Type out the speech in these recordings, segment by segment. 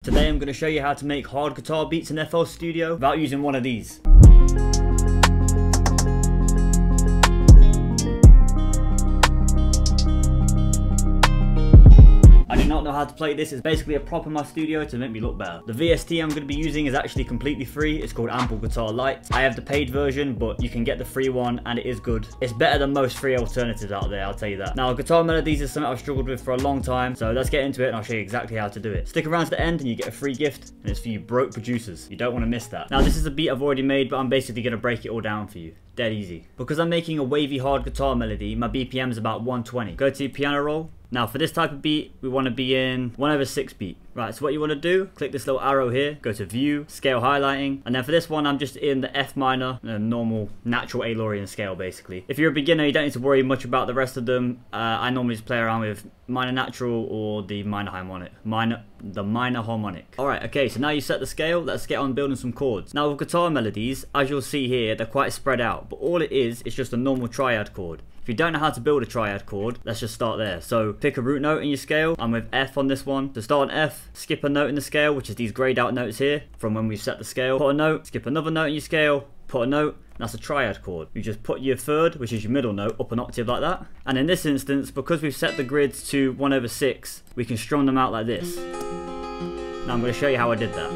Today I'm going to show you how to make hard guitar beats in FL Studio without using one of these. I do not know how to play this. It's basically a prop in my studio to make me look better. The VST I'm going to be using is actually completely free. It's called Ample Guitar Lite. I have the paid version, but you can get the free one and it is good. It's better than most free alternatives out there, I'll tell you that. Now, guitar melodies is something I've struggled with for a long time, so let's get into it and I'll show you exactly how to do it. Stick around to the end and you get a free gift, and it's for you broke producers. You don't want to miss that. Now, this is a beat I've already made, but I'm basically going to break it all down for you. Dead easy. Because I'm making a wavy hard guitar melody, my BPM is about 120. Go to your piano roll. Now for this type of beat, we want to be in 1/6 beat. Right, so what you want to do, click this little arrow here, go to view, scale highlighting, and then for this one, I'm just in the F minor, a normal, natural Aylorian scale basically. If you're a beginner, you don't need to worry much about the rest of them. I normally just play around with minor natural or the minor harmonic. The minor harmonic. Alright, okay, so now you set the scale, let's get on building some chords. Now with guitar melodies, as you'll see here, they're quite spread out, but all it is just a normal triad chord. If you don't know how to build a triad chord, let's just start there. So pick a root note in your scale. I'm with F on this one. To start on F, skip a note in the scale, which is these grayed out notes here from when we've set the scale. Put a note, skip another note in your scale, put a note. That's a triad chord. You just put your third, which is your middle note, up an octave like that. And in this instance, because we've set the grids to 1/6, we can strum them out like this. Now I'm going to show you how I did that.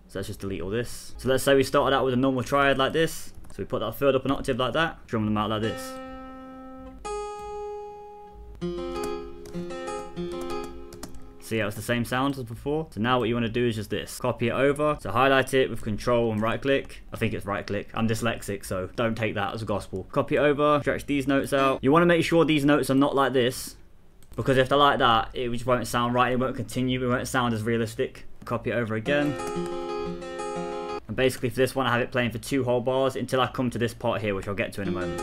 So let's just delete all this. So let's say we started out with a normal triad like this. So we put that third up an octave like that, strum them out like this. See how it's the same sound as before? So now what you want to do is just this. Copy it over. So highlight it with control and right click. I think it's right click. I'm dyslexic, so don't take that as gospel. Copy it over. Stretch these notes out. You want to make sure these notes are not like this, because if they're like that, it just won't sound right. It won't continue. It won't sound as realistic. Copy it over again. And basically for this one, I have it playing for 2 whole bars until I come to this part here, which I'll get to in a moment.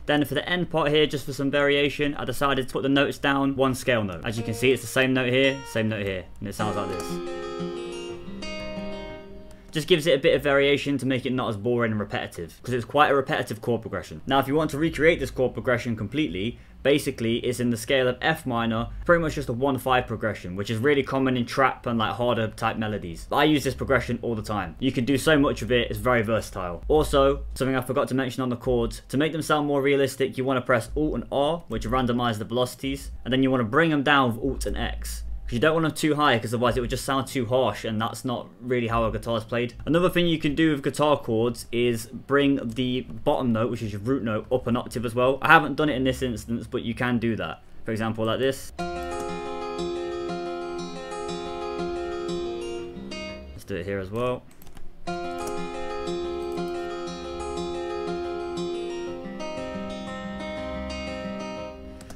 Then for the end part here, just for some variation, I decided to put the notes down 1 scale note. As you can see, it's the same note here, and it sounds like this. Just gives it a bit of variation to make it not as boring and repetitive, because it's quite a repetitive chord progression. Now if you want to recreate this chord progression completely, basically it's in the scale of F minor, pretty much just a 1/5 progression, which is really common in trap and like harder type melodies. I use this progression all the time. You can do so much of it, it's very versatile. Also, something I forgot to mention on the chords, to make them sound more realistic, you want to press Alt and R, which randomize the velocities, and then you want to bring them down with Alt and X. Because you don't want them too high, because otherwise it would just sound too harsh, and that's not really how a guitar is played. Another thing you can do with guitar chords is bring the bottom note, which is your root note, up an octave as well. I haven't done it in this instance, but you can do that. For example, like this. Let's do it here as well.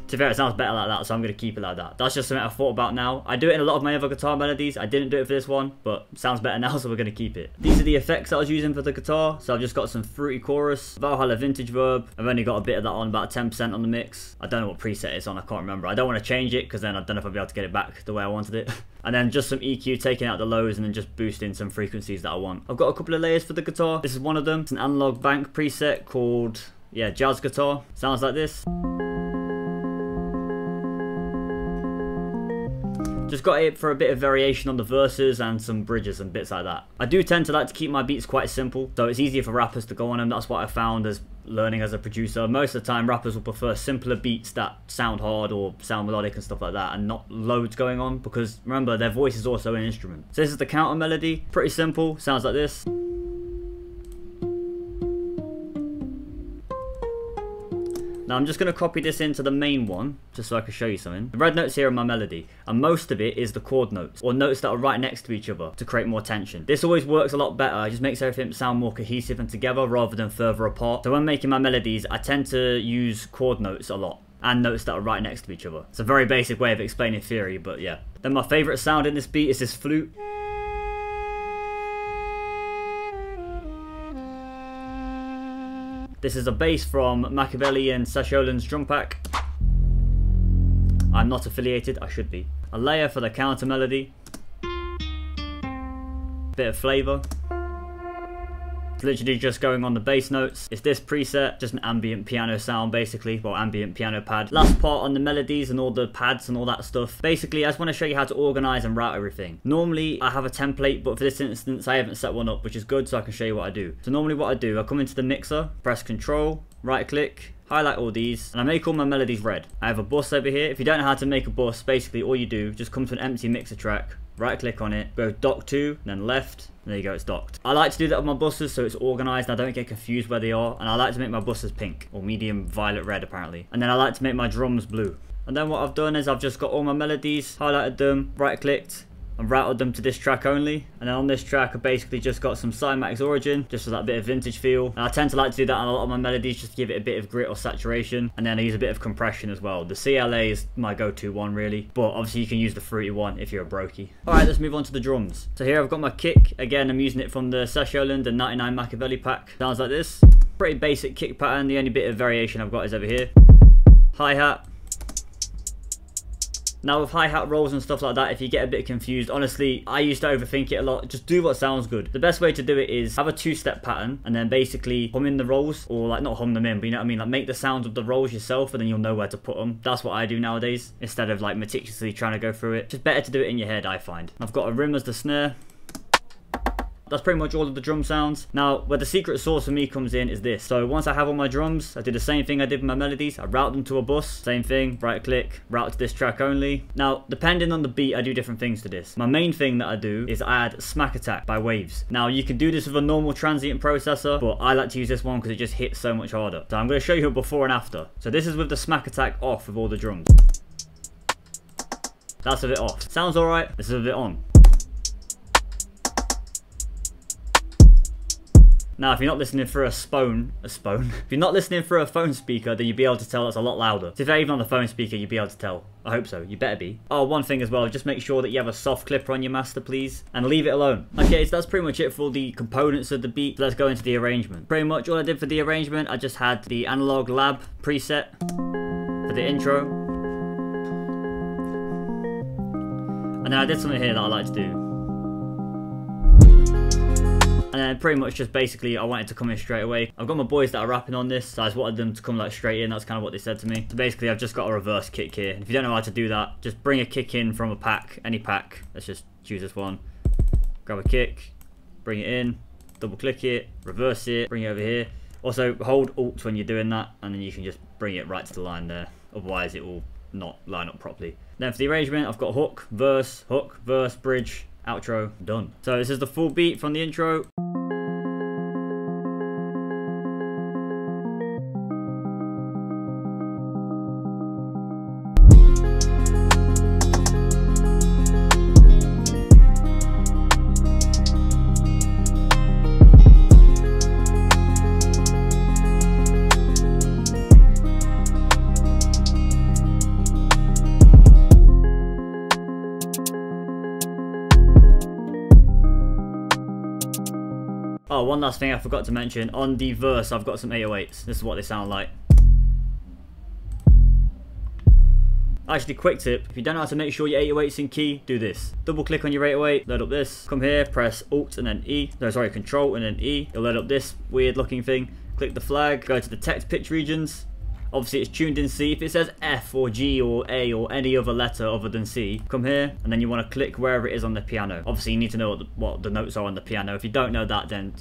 To be fair, it sounds better like that, so I'm going to keep it like that. That's just something I thought about now. I do it in a lot of my other guitar melodies. I didn't do it for this one, but it sounds better now, so we're going to keep it. These are the effects I was using for the guitar. So I've just got some fruity chorus, Valhalla vintage verb. I've only got a bit of that on, about 10% on the mix. I don't know what preset it's on, I can't remember. I don't want to change it, because then I don't know if I'll be able to get it back the way I wanted it. And then just some EQ, taking out the lows and then just boosting some frequencies that I want. I've got a couple of layers for the guitar. This is one of them. It's an analog bank preset called, jazz guitar. Sounds like this. Just got it for a bit of variation on the verses and some bridges and bits like that. I do tend to like to keep my beats quite simple, so it's easier for rappers to go on them. That's what I found as learning as a producer. Most of the time, rappers will prefer simpler beats that sound hard or sound melodic and stuff like that, and not loads going on, because remember, their voice is also an instrument. So this is the counter melody. Pretty simple. Sounds like this. Now I'm just going to copy this into the main one, just so I can show you something. The red notes here are my melody, and most of it is the chord notes, or notes that are right next to each other to create more tension. This always works a lot better, it just makes everything sound more cohesive and together rather than further apart. So when making my melodies, I tend to use chord notes a lot, and notes that are right next to each other. It's a very basic way of explaining theory, but yeah. Then my favourite sound in this beat is this flute. This is a bass from Machiavelli and Sasholin's drum pack. I'm not affiliated, I should be. A layer for the counter melody. Bit of flavour. It's literally just going on the bass notes. It's this preset, just an ambient piano sound basically, well, ambient piano pad. Last part on the melodies and all the pads and all that stuff. Basically, I just want to show you how to organize and route everything. Normally, I have a template, but for this instance, I haven't set one up, which is good, so I can show you what I do. So normally what I do, I come into the mixer, press Control, right click, highlight all these, and I make all my melodies red. I have a bus over here. If you don't know how to make a bus, basically all you do, just come to an empty mixer track, right click on it, go dock to, then left, and there you go, it's docked. I like to do that with my buses so it's organized and I don't get confused where they are, and I like to make my buses pink, or medium violet red apparently. And then I like to make my drums blue. And then what I've done is I've just got all my melodies, highlighted them, right clicked, and routed them to this track only. And then on this track I basically just got some Cymatics Origin, just for that bit of vintage feel. And I tend to like to do that on a lot of my melodies, just to give it a bit of grit or saturation. And then I use a bit of compression as well. The CLA is my go-to one really, but obviously you can use the fruity one if you're a brokey. Alright, let's move on to the drums. So here I've got my kick. Again, I'm using it from the Sessioland and 99 Machiavelli pack. Sounds like this. Pretty basic kick pattern. The only bit of variation I've got is over here. Hi-hat. Now with hi-hat rolls and stuff like that, if you get a bit confused, honestly, I used to overthink it a lot. Just do what sounds good. The best way to do it is have a two-step pattern and then basically hum in the rolls, or like not hum them in, but you know what I mean? Like make the sounds of the rolls yourself and then you'll know where to put them. That's what I do nowadays, instead of like meticulously trying to go through it. Just better to do it in your head, I find. I've got a rim as the snare. That's pretty much all of the drum sounds. Now, where the secret sauce for me comes in is this. So once I have all my drums, I do the same thing I did with my melodies. I route them to a bus. Same thing, right click, route to this track only. Now, depending on the beat, I do different things to this. My main thing that I do is I add Smack Attack by Waves. Now, you can do this with a normal transient processor, but I like to use this one because it just hits so much harder. So I'm going to show you a before and after. So this is with the Smack Attack off with all the drums. That's with it off. Sounds alright. This is with it on. Now, if you're not listening through if you're not listening through a phone speaker, then you'll be able to tell it's a lot louder. So if you're even on the phone speaker, you'll be able to tell. I hope so. You better be. Oh, one thing as well, just make sure that you have a soft clipper on your master, please, and leave it alone. Okay, so that's pretty much it for the components of the beat. So let's go into the arrangement. Pretty much all I did for the arrangement, I just had the Analog Lab preset for the intro. And then I did something here that I like to do. And then pretty much just basically I wanted to come in straight away. I've got my boys that are rapping on this, so I just wanted them to come like straight in. That's kind of what they said to me. So basically I've just got a reverse kick here. And if you don't know how to do that, just bring a kick in from a pack, any pack. Let's just choose this one. Grab a kick, bring it in, double click it, reverse it, bring it over here. Also hold Alt when you're doing that, and then you can just bring it right to the line there. Otherwise it will not line up properly. Then for the arrangement, I've got hook, verse, bridge, outro, done. So this is the full beat from the intro. Oh, one last thing I forgot to mention. On the verse, I've got some 808s. This is what they sound like. Actually, quick tip. If you don't know how to make sure your 808's in key, do this. Double click on your 808, load up this. Come here, press Alt and then E. No, sorry, Control and then E. You'll load up this weird looking thing. Click the flag, go to the text pitch regions. Obviously it's tuned in C. If it says F or G or A or any other letter other than C, come here and then you want to click wherever it is on the piano. Obviously you need to know what the notes are on the piano. If you don't know that, then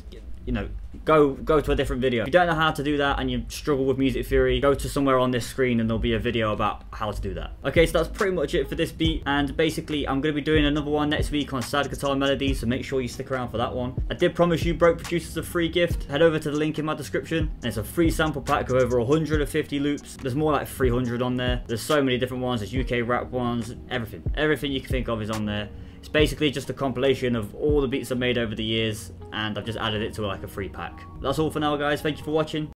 you know, go to a different video. If you don't know how to do that and you struggle with music theory, go to somewhere on this screen and there'll be a video about how to do that. Okay, so that's pretty much it for this beat, and basically I'm going to be doing another one next week on sad guitar melodies, so make sure you stick around for that one. I did promise you broke producers a free gift. Head over to the link in my description, and it's a free sample pack of over 150 loops. There's more like 300 on there. There's so many different ones. There's UK rap ones, everything you can think of is on there. It's basically just a compilation of all the beats I've made over the years, and I've just added it to like a free pack. That's all for now, guys. Thank you for watching.